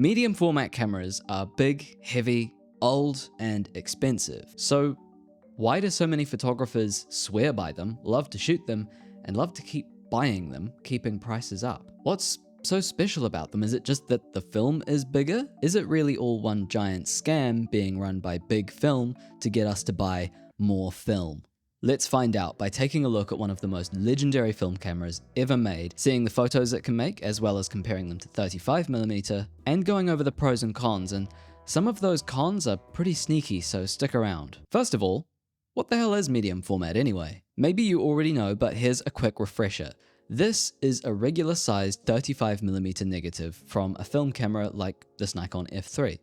Medium format cameras are big, heavy, old, and expensive. So why do so many photographers swear by them, love to shoot them, and love to keep buying them, keeping prices up? What's so special about them? Is it just that the film is bigger? Is it really all one giant scam being run by Big Film to get us to buy more film? Let's find out by taking a look at one of the most legendary film cameras ever made, seeing the photos it can make, as well as comparing them to 35mm, and going over the pros and cons, and some of those cons are pretty sneaky, so stick around. First of all, what the hell is medium format anyway? Maybe you already know, but here's a quick refresher. This is a regular sized 35mm negative from a film camera like this Nikon F3.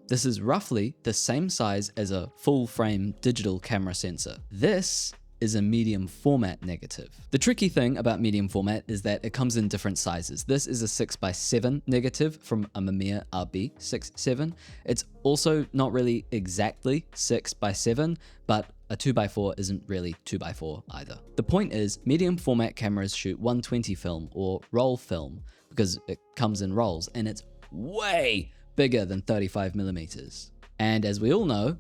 This is roughly the same size as a full-frame digital camera sensor. This is a medium format negative. The tricky thing about medium format is that it comes in different sizes. This is a 6x7 negative from a Mamiya RB67. It's also not really exactly 6x7, but a 2x4 isn't really 2x4 either. The point is, medium format cameras shoot 120 film or roll film because it comes in rolls, and it's way bigger than 35mm. And as we all know,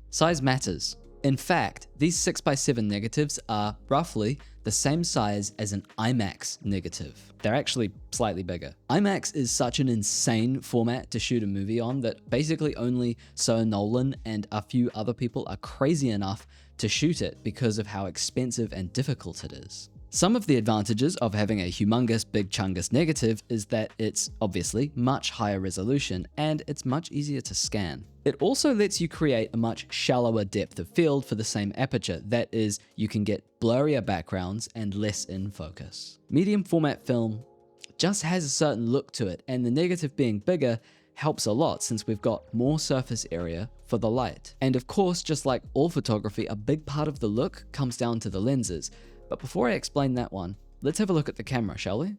size matters. In fact, these 6x7 negatives are roughly the same size as an IMAX negative. They're actually slightly bigger. IMAX is such an insane format to shoot a movie on that basically only Sir Nolan and a few other people are crazy enough to shoot it because of how expensive and difficult it is. Some of the advantages of having a humongous big chungus negative is that it's obviously much higher resolution and it's much easier to scan. It also lets you create a much shallower depth of field for the same aperture. That is, you can get blurrier backgrounds and less in focus. Medium format film just has a certain look to it, and the negative being bigger helps a lot since we've got more surface area for the light. And of course, just like all photography, a big part of the look comes down to the lenses. But before I explain that one, let's have a look at the camera, shall we?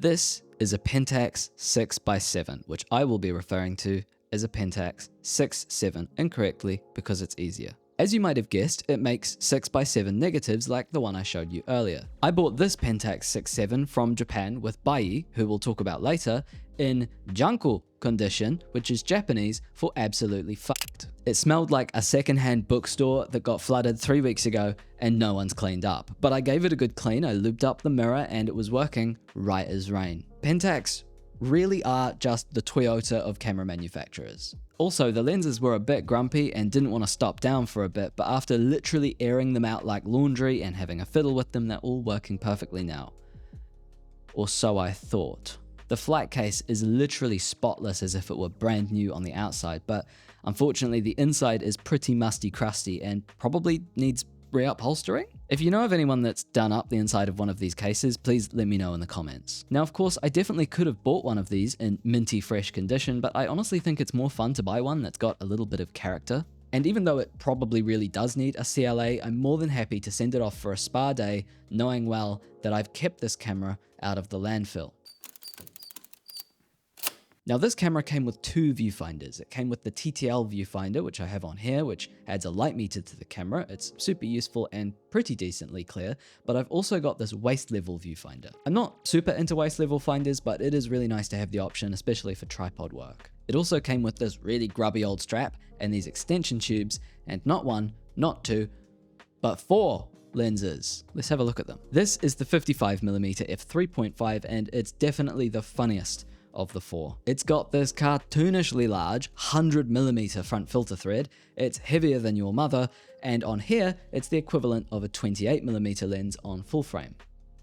This is a Pentax 6x7, which I will be referring to as a Pentax 6.7 incorrectly because it's easier. As you might have guessed, it makes 6x7 negatives like the one I showed you earlier. I bought this Pentax 6.7 from Japan with Bai, who we'll talk about later, in janko condition, which is Japanese for absolutely fucked. It smelled like a secondhand bookstore that got flooded 3 weeks ago and no one's cleaned up. But I gave it a good clean, I lubed up the mirror and it was working right as rain. Pentax really are just the Toyota of camera manufacturers. Also, the lenses were a bit grumpy and didn't want to stop down for a bit, but after literally airing them out like laundry and having a fiddle with them, they're all working perfectly now. Or so I thought. The flight case is literally spotless as if it were brand new on the outside, but unfortunately the inside is pretty musty crusty and probably needs reupholstering? If you know of anyone that's done up the inside of one of these cases, please let me know in the comments. Now, of course, I definitely could have bought one of these in minty fresh condition, but I honestly think it's more fun to buy one that's got a little bit of character. And even though it probably really does need a CLA, I'm more than happy to send it off for a spa day, knowing well that I've kept this camera out of the landfill. Now this camera came with two viewfinders. It came with the TTL viewfinder, which I have on here, which adds a light meter to the camera. It's super useful and pretty decently clear, but I've also got this waist level viewfinder. I'm not super into waist level finders, but it is really nice to have the option, especially for tripod work. It also came with this really grubby old strap and these extension tubes, and not one, not two, but four lenses. Let's have a look at them. This is the 55mm f3.5 and it's definitely the funniest of the four. It's got this cartoonishly large 100mm front filter thread, it's heavier than your mother, and on here, it's the equivalent of a 28mm lens on full frame.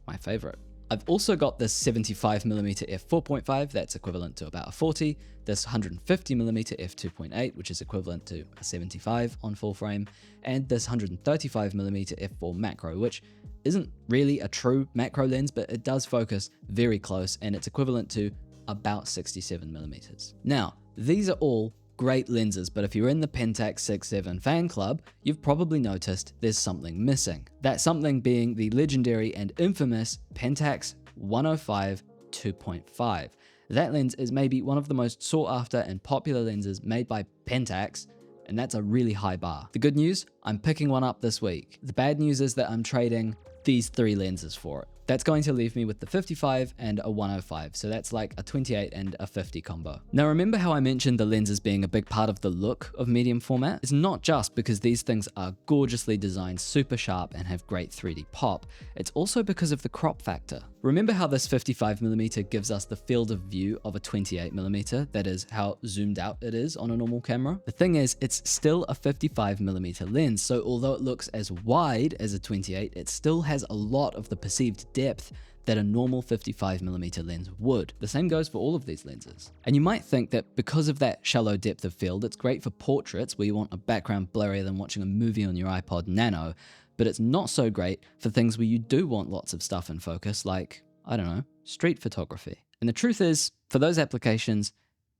My favorite. I've also got this 75mm f4.5, that's equivalent to about a 40, this 150mm f2.8, which is equivalent to a 75 on full frame, and this 135mm f4 macro, which isn't really a true macro lens, but it does focus very close, and it's equivalent to about 67mm. Now, these are all great lenses, but if you're in the Pentax 6.7 fan club, you've probably noticed there's something missing. That something being the legendary and infamous Pentax 105 2.5. That lens is maybe one of the most sought after and popular lenses made by Pentax, and that's a really high bar. The good news, I'm picking one up this week. The bad news is that I'm trading these three lenses for it. That's going to leave me with the 55 and a 105, so that's like a 28 and a 50 combo. Now remember how I mentioned the lenses being a big part of the look of medium format? It's not just because these things are gorgeously designed, super sharp, and have great 3D pop, it's also because of the crop factor. Remember how this 55mm gives us the field of view of a 28mm, that is how zoomed out it is on a normal camera? The thing is, it's still a 55mm lens, so although it looks as wide as a 28, it still has a lot of the perceived depth that a normal 55mm lens would. The same goes for all of these lenses. And you might think that because of that shallow depth of field, it's great for portraits where you want a background blurrier than watching a movie on your iPod Nano, but it's not so great for things where you do want lots of stuff in focus, like, I don't know, street photography. And the truth is, for those applications,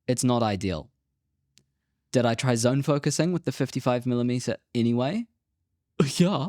it's not ideal. Did I try zone focusing with the 55mm anyway? Yeah.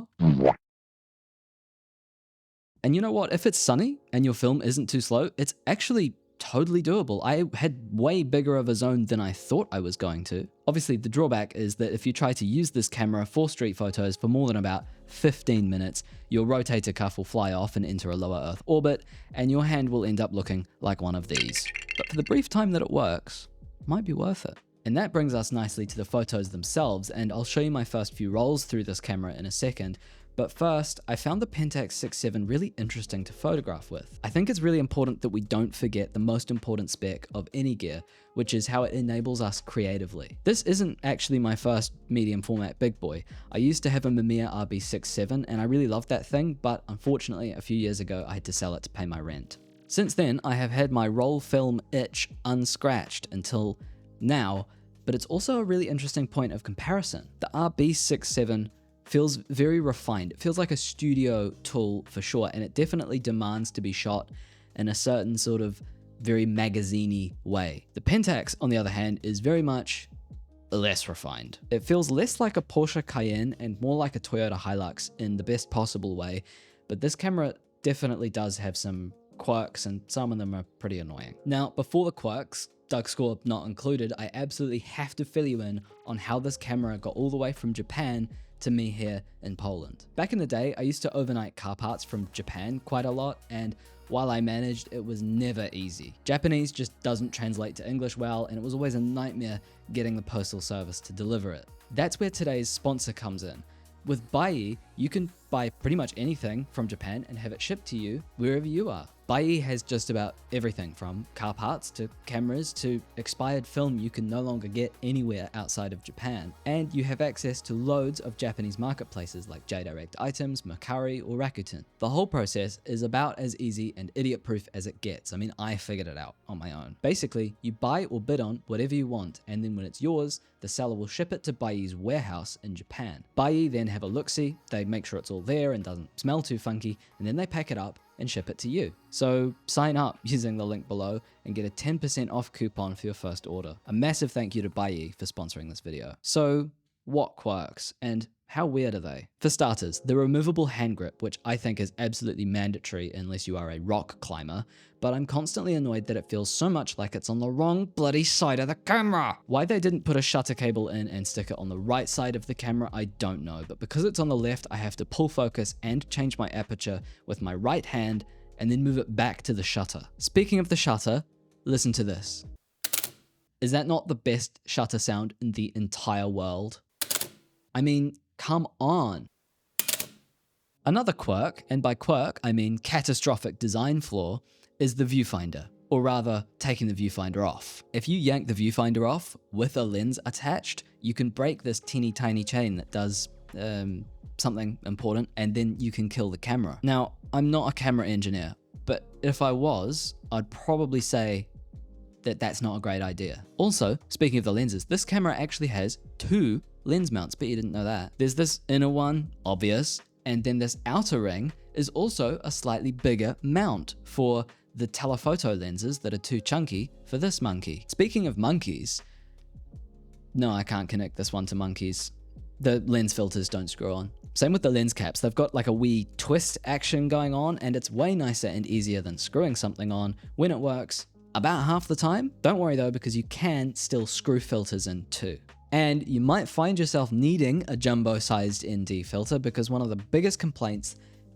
And you know what? If it's sunny and your film isn't too slow, it's actually totally doable. I had way bigger of a zone than I thought I was going to. Obviously, the drawback is that if you try to use this camera for street photos for more than about 15 minutes, your rotator cuff will fly off and enter a lower Earth orbit, and your hand will end up looking like one of these. But for the brief time that it works, it might be worth it. And that brings us nicely to the photos themselves, and I'll show you my first few rolls through this camera in a second. But first, I found the Pentax 6.7 really interesting to photograph with. I think it's really important that we don't forget the most important spec of any gear, which is how it enables us creatively. This isn't actually my first medium format big boy. I used to have a Mamiya RB67 and I really loved that thing, but unfortunately a few years ago I had to sell it to pay my rent. Since then, I have had my roll film itch unscratched until now, but it's also a really interesting point of comparison. The RB67 feels very refined. It feels like a studio tool for sure, and it definitely demands to be shot in a certain sort of very magazine-y way. The Pentax, on the other hand, is very much less refined. It feels less like a Porsche Cayenne and more like a Toyota Hilux in the best possible way, but this camera definitely does have some quirks, and some of them are pretty annoying. Now, before the quirks, Doug Score not included, I absolutely have to fill you in on how this camera got all the way from Japan to me here in Poland. Back in the day, I used to overnight car parts from Japan quite a lot, and while I managed, it was never easy. Japanese just doesn't translate to English well, and it was always a nightmare getting the postal service to deliver it. That's where today's sponsor comes in. With Buyee, you can buy pretty much anything from Japan and have it shipped to you wherever you are. Buyee has just about everything from car parts to cameras to expired film you can no longer get anywhere outside of Japan. And you have access to loads of Japanese marketplaces like JDirect Items, Mercari, or Rakuten. The whole process is about as easy and idiot-proof as it gets. I mean, I figured it out on my own. Basically, you buy or bid on whatever you want, and then when it's yours, the seller will ship it to Buyee's warehouse in Japan. Buyee then have a look-see, they make sure it's all there and doesn't smell too funky, and then they pack it up and ship it to you. So sign up using the link below and get a 10% off coupon for your first order. A massive thank you to Buyee for sponsoring this video. So what quirks and how weird are they? For starters, the removable hand grip, which I think is absolutely mandatory unless you are a rock climber, but I'm constantly annoyed that it feels so much like it's on the wrong bloody side of the camera. Why they didn't put a shutter cable in and stick it on the right side of the camera, I don't know, but because it's on the left, I have to pull focus and change my aperture with my right hand and then move it back to the shutter. Speaking of the shutter, listen to this. Is that not the best shutter sound in the entire world? I mean, come on. Another quirk, and by quirk I mean catastrophic design flaw, is the viewfinder, or rather taking the viewfinder off. If you yank the viewfinder off with a lens attached, you can break this teeny tiny chain that does something important, and then you can kill the camera. Now, I'm not a camera engineer, but if I was, I'd probably say that that's not a great idea. Also, speaking of the lenses, this camera actually has 2 lens mounts, but you didn't know that. There's this inner one, obvious, and then this outer ring is also a slightly bigger mount for the telephoto lenses that are too chunky for this monkey. Speaking of monkeys, no, I can't connect this one to monkeys. The lens filters don't screw on. Same with the lens caps. They've got like a wee twist action going on, and it's way nicer and easier than screwing something on when it works about half the time. Don't worry though, because you can still screw filters in too. And you might find yourself needing a jumbo-sized ND filter, because one of the biggest complaints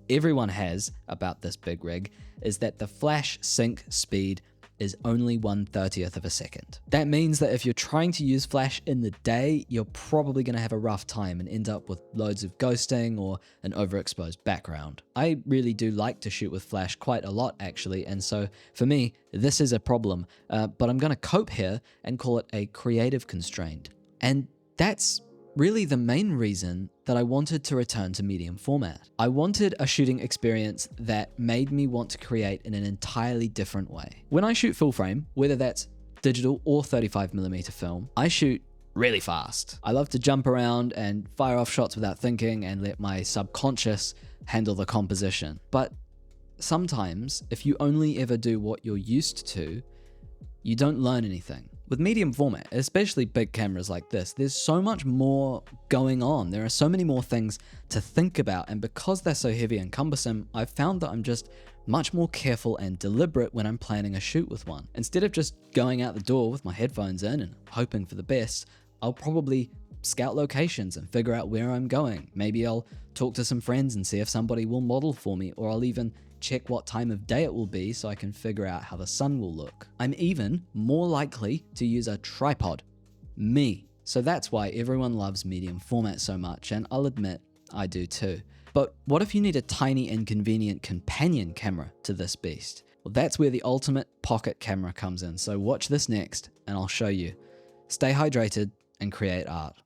everyone has about this big rig is that the flash sync speed is only 1/30th of a second. That means that if you're trying to use flash in the day, you're probably going to have a rough time and end up with loads of ghosting or an overexposed background. I really do like to shoot with flash quite a lot actually, and so for me, this is a problem, but I'm going to cope here and call it a creative constraint. And that's really the main reason that I wanted to return to medium format. I wanted a shooting experience that made me want to create in an entirely different way. When I shoot full frame, whether that's digital or 35mm film, I shoot really fast. I love to jump around and fire off shots without thinking and let my subconscious handle the composition. But sometimes, if you only ever do what you're used to, you don't learn anything. With medium format, especially big cameras like this, there's so much more going on. There are so many more things to think about, and because they're so heavy and cumbersome, I've found that I'm just much more careful and deliberate when I'm planning a shoot with one. Instead of just going out the door with my headphones in and hoping for the best, I'll probably scout locations and figure out where I'm going. Maybe I'll talk to some friends and see if somebody will model for me, or I'll even check what time of day it will be so I can figure out how the sun will look. I'm even more likely to use a tripod. Me. So that's why everyone loves medium format so much, and I'll admit, I do too. But what if you need a tiny and convenient companion camera to this beast? Well, that's where the ultimate pocket camera comes in, so watch this next and I'll show you. Stay hydrated and create art.